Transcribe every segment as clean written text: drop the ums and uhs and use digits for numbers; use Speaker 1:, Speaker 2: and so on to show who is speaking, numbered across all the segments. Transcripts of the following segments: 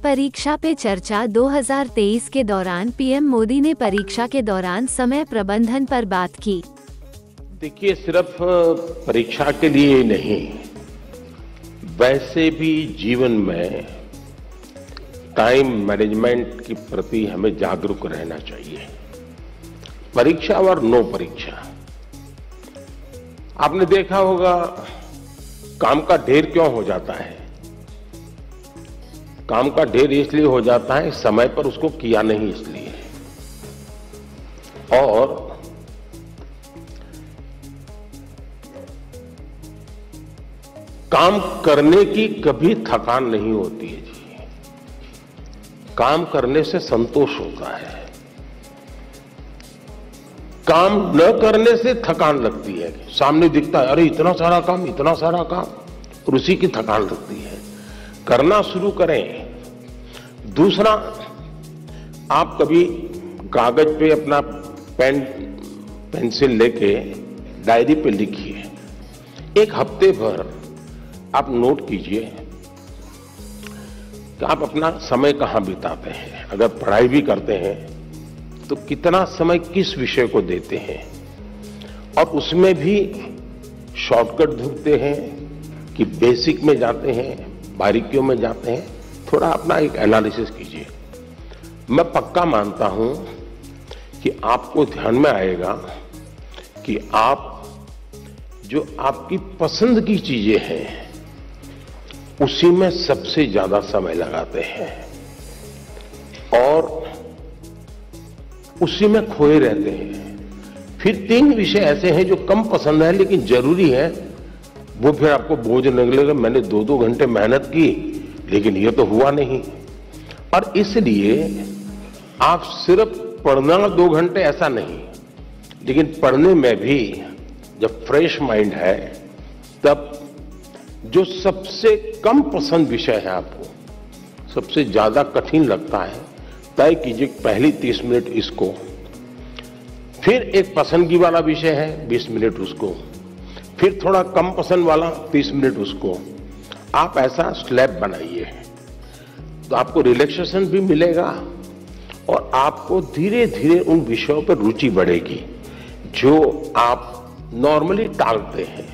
Speaker 1: परीक्षा पे चर्चा 2023 के दौरान पीएम मोदी ने परीक्षा के दौरान समय प्रबंधन पर बात की।
Speaker 2: देखिए, सिर्फ परीक्षा के लिए ही नहीं, वैसे भी जीवन में टाइम मैनेजमेंट के प्रति हमें जागरूक रहना चाहिए। परीक्षा और नो परीक्षा, आपने देखा होगा काम का ढेर क्यों हो जाता है। काम का ढेर इसलिए हो जाता है समय पर उसको किया नहीं इसलिए, और काम करने की कभी थकान नहीं होती है जी। काम करने से संतोष होता है, काम न करने से थकान लगती है। सामने दिखता है अरे इतना सारा काम, इतना सारा काम, और उसी की थकान लगती है। करना शुरू करें। दूसरा, आप कभी कागज पे अपना पेन पेंसिल लेके डायरी पे लिखिए। एक हफ्ते भर आप नोट कीजिए कि आप अपना समय कहां बिताते हैं। अगर पढ़ाई भी करते हैं तो कितना समय किस विषय को देते हैं, और उसमें भी शॉर्टकट ढूंढते हैं कि बेसिक में जाते हैं, बारीकियों में जाते हैं। थोड़ा अपना एक एनालिसिस कीजिए। मैं पक्का मानता हूं कि आपको ध्यान में आएगा कि आप जो आपकी पसंद की चीजें हैं उसी में सबसे ज्यादा समय लगाते हैं और उसी में खोए रहते हैं। फिर 3 विषय ऐसे हैं जो कम पसंद है लेकिन जरूरी है, वो फिर आपको बोझ लगेगा। मैंने 2-2 घंटे मेहनत की लेकिन ये तो हुआ नहीं। और इसलिए आप सिर्फ पढ़ना 2 घंटे ऐसा नहीं, लेकिन पढ़ने में भी जब फ्रेश माइंड है तब जो सबसे कम पसंद विषय है, आपको सबसे ज्यादा कठिन लगता है, तय कीजिए पहली 30 मिनट इसको, फिर एक पसंदगी वाला विषय है 20 मिनट उसको, फिर थोड़ा कम पसंद वाला 30 मिनट उसको। आप ऐसा स्लैब बनाइए तो आपको रिलैक्सेशन भी मिलेगा और आपको धीरे धीरे उन विषयों पर रुचि बढ़ेगी जो आप नॉर्मली टालते हैं।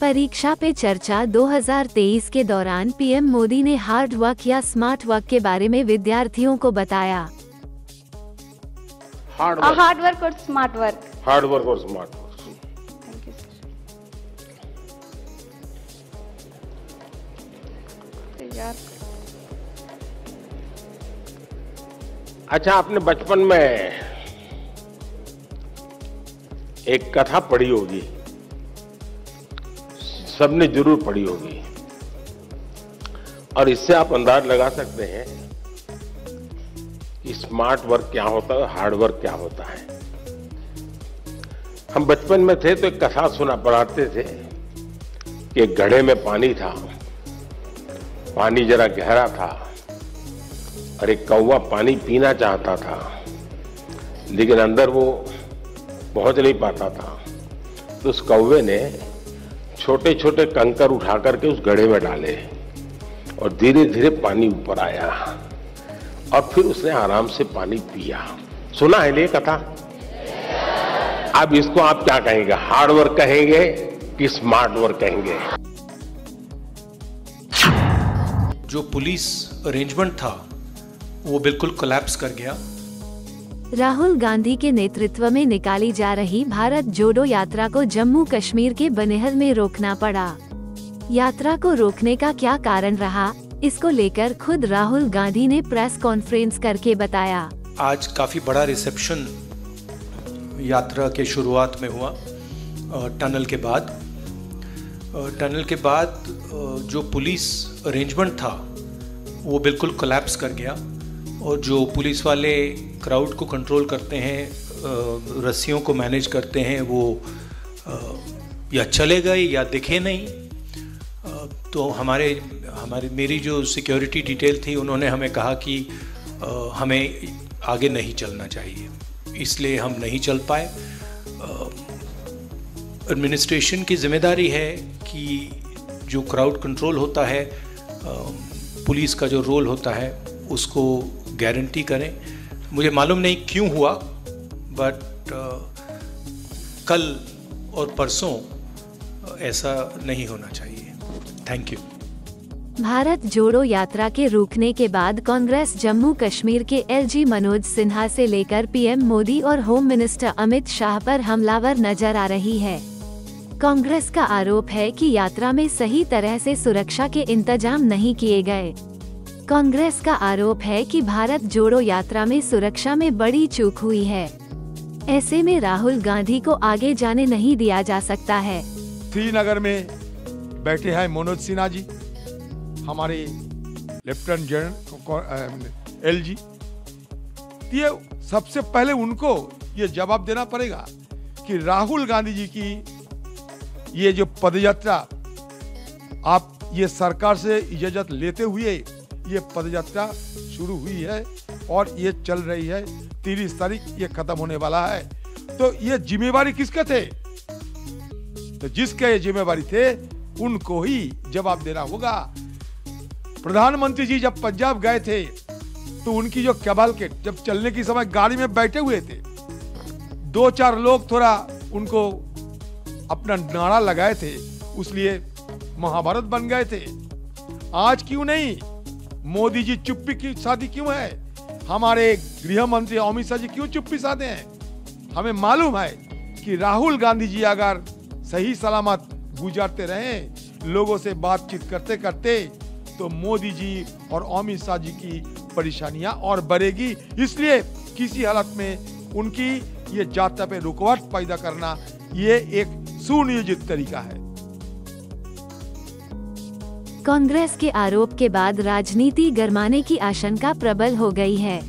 Speaker 1: परीक्षा पे चर्चा 2023 के दौरान पीएम मोदी ने हार्ड वर्क या स्मार्ट वर्क के बारे में विद्यार्थियों को बताया।
Speaker 3: हार्ड वर्क और स्मार्ट वर्क।
Speaker 2: हार्ड वर्क और smart work.
Speaker 3: Thank you sir.
Speaker 2: अच्छा, आपने बचपन में एक कथा पढ़ी होगी, सबने जरूर पढ़ी होगी, और इससे आप अंदाज लगा सकते हैं कि स्मार्ट वर्क क्या होता है, हार्ड वर्क क्या होता है। हम बचपन में थे तो एक कथा पढ़ाते थे कि एक घड़े में पानी था, पानी जरा गहरा था और एक कौवा पानी पीना चाहता था लेकिन अंदर वो पहुंच नहीं पाता था। तो उस कौवे ने छोटे छोटे कंकर उठा करके उस घड़े में डाले और धीरे धीरे पानी ऊपर आया और फिर उसने आराम से पानी पिया। सुना है ये कथा? अब इसको आप क्या कहेंगे, हार्ड वर्क कहेंगे कि स्मार्ट वर्क कहेंगे?
Speaker 4: जो पुलिस अरेंजमेंट था वो बिल्कुल कोलैप्स कर गया।
Speaker 1: राहुल गांधी के नेतृत्व में निकाली जा रही भारत जोड़ो यात्रा को जम्मू कश्मीर के बनिहाल में रोकना पड़ा। यात्रा को रोकने का क्या कारण रहा, इसको लेकर खुद राहुल गांधी ने प्रेस कॉन्फ्रेंस करके बताया।
Speaker 4: आज काफी बड़ा रिसेप्शन यात्रा के शुरुआत में हुआ टनल के बाद। जो पुलिस अरेंजमेंट था वो बिल्कुल कोलैप्स कर गया और जो पुलिस वाले क्राउड को कंट्रोल करते हैं, रस्सियों को मैनेज करते हैं, वो या चले गए या दिखे नहीं। तो मेरी जो सिक्योरिटी डिटेल थी उन्होंने हमें कहा कि हमें आगे नहीं चलना चाहिए, इसलिए हम नहीं चल पाए। एडमिनिस्ट्रेशन की जिम्मेदारी है कि जो क्राउड कंट्रोल होता है, पुलिस का जो रोल होता है, उसको गारंटी करें। मुझे मालूम नहीं क्यों हुआ, बट कल और परसों ऐसा नहीं होना चाहिए। Thank you.
Speaker 1: भारत जोड़ो यात्रा के रुकने के बाद कांग्रेस जम्मू कश्मीर के एलजी मनोज सिन्हा से लेकर पीएम मोदी और होम मिनिस्टर अमित शाह पर हमलावर नजर आ रही है। कांग्रेस का आरोप है कि यात्रा में सही तरह से सुरक्षा के इंतजाम नहीं किए गए। कांग्रेस का आरोप है कि भारत जोड़ो यात्रा में सुरक्षा में बड़ी चूक हुई है। ऐसे में राहुल गांधी को आगे जाने नहीं दिया जा सकता है।
Speaker 5: श्रीनगर में बैठे हैं मनोज सिन्हा जी, हमारे लेफ्टिनेंट जनरल एलजी। ये सबसे पहले उनको ये जवाब देना पड़ेगा कि राहुल गांधी जी की ये जो पदयात्रा, आप ये सरकार से इजाजत लेते हुए ये पदयात्रा शुरू हुई है और ये चल रही है, 30 तारीख ये खत्म होने वाला है। तो ये जिम्मेवारी किसके थे? तो जिसके ये जिम्मेवारी थे उनको ही जवाब देना होगा। प्रधानमंत्री जी जब पंजाब गए थे तो उनकी जो कैबल जब चलने की समय गाड़ी में बैठे हुए थे, 2-4 लोग थोड़ा उनको अपना नारा लगाए थे, उसलिए महाभारत बन गए थे। आज क्यों नहीं? मोदी जी चुप्पी की साधी क्यों है? हमारे गृह मंत्री अमित शाह जी क्यों चुप्पी साधे हैं? हमें मालूम है कि राहुल गांधी जी अगर सही सलामत गुजारते रहे, लोगों से बातचीत करते करते, तो मोदी जी और अमित शाह जी की परेशानियां और बढ़ेगी। इसलिए किसी हालत में उनकी ये यात्रा पे रुकावट पैदा करना ये एक सुनियोजित तरीका है।
Speaker 1: कांग्रेस के आरोप के बाद राजनीति गरमाने की आशंका प्रबल हो गई है।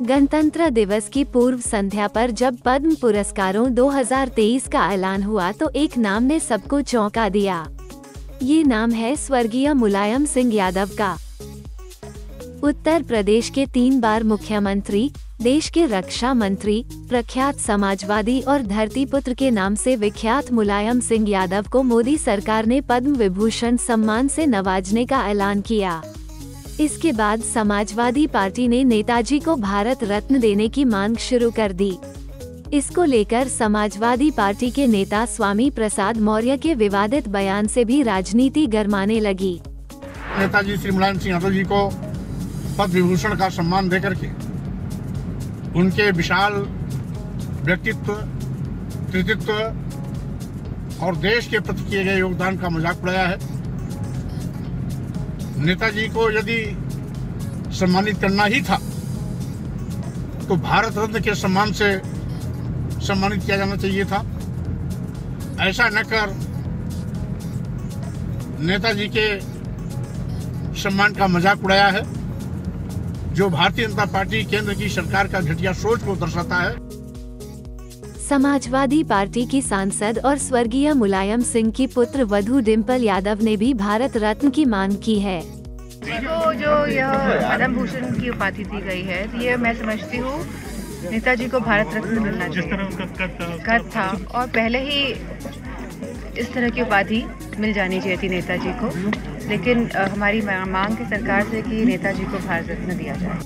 Speaker 1: गणतंत्र दिवस की पूर्व संध्या पर जब पद्म पुरस्कारों 2023 का ऐलान हुआ तो एक नाम ने सबको चौंका दिया। ये नाम है स्वर्गीय मुलायम सिंह यादव का। उत्तर प्रदेश के 3 बार मुख्यमंत्री, देश के रक्षा मंत्री, प्रख्यात समाजवादी और धरतीपुत्र के नाम से विख्यात मुलायम सिंह यादव को मोदी सरकार ने पद्म विभूषण सम्मान से नवाजने का ऐलान किया। इसके बाद समाजवादी पार्टी ने नेताजी को भारत रत्न देने की मांग शुरू कर दी। इसको लेकर समाजवादी पार्टी के नेता स्वामी प्रसाद मौर्य के विवादित बयान से भी राजनीति गरमाने लगी।
Speaker 6: नेताजी श्री मुलायम सिंह यादव जी को पद्म विभूषण का सम्मान देकर के उनके विशाल व्यक्तित्व, कृतित्व और देश के प्रति किए गए योगदान का मजाक उड़ाया है। नेताजी को यदि सम्मानित करना ही था तो भारत रत्न के सम्मान से सम्मानित किया जाना चाहिए था। ऐसा न कर नेताजी के सम्मान का मजाक उड़ाया है, जो भारतीय जनता पार्टी केंद्र की सरकार का घटिया सोच को दर्शाता है।
Speaker 1: समाजवादी पार्टी की सांसद और स्वर्गीय मुलायम सिंह की पुत्र वधू डिम्पल यादव ने भी भारत रत्न की मांग की है।
Speaker 7: को जो यह पद्म भूषण की उपाधि दी गई है, ये मैं समझती हूँ नेताजी को भारत रत्न मिलना चाहिए। कद था और पहले ही इस तरह की उपाधि मिल जानी चाहिए थी नेताजी को, लेकिन हमारी मांग है सरकार से कि नेताजी को भारत रत्न दिया जाए।